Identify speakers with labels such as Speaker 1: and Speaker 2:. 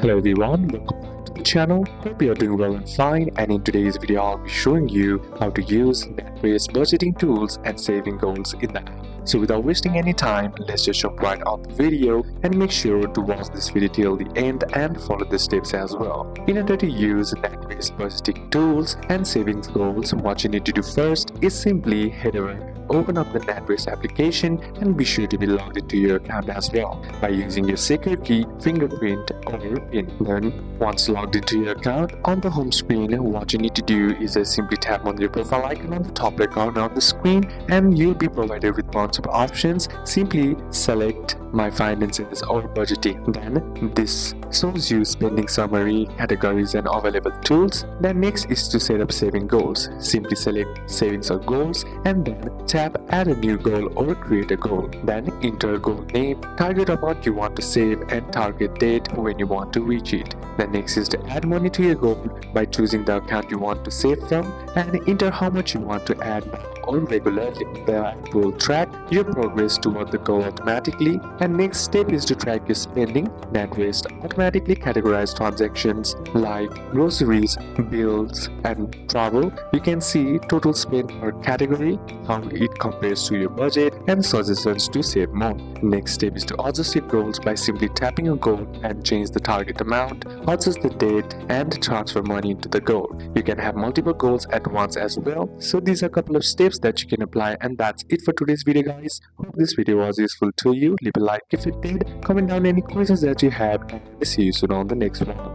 Speaker 1: Hello everyone, welcome back to the channel. Hope you are doing well and fine, and in today's video I'll be showing you how to use NatWest budgeting tools and saving goals in the app. So without wasting any time, let's just jump right on the video and make sure to watch this video till the end and follow the steps as well. In order to use NatWest budgeting tools and savings goals, what you need to do first is simply head over, open up the NatWest application and be sure to be logged into your account as well by using your secret key, fingerprint or PIN. Then once logged into your account, on the home screen what you need to do is simply tap on your profile icon on the top right corner of the screen and you'll be provided with bunch of options. Simply select My Finances or Budgeting. Then this shows you spending summary, categories and available tools. Then next is to set up saving goals. Simply select savings or goals and then tap add a new goal or create a goal. Then enter goal name, target amount you want to save and target date when you want to reach it. Then next is to add money to your goal by choosing the account you want to save from and enter how much you want to add or regularly. The app will track your progress toward the goal automatically. And next step is to track your spending. NatWest automatically categorize transactions like groceries, bills and travel. You can see total spend per category, how it compares to your budget and suggestions to save more. Next step is to adjust your goals by simply tapping a goal and change the target amount, adjust the date and transfer money into the goal. You can have multiple goals at once as well. So these are a couple of steps that you can apply, and that's it for today's video guys. Hope this video was useful to you. Leave a like if it did, comment down any questions that you have, and see you soon on the next one.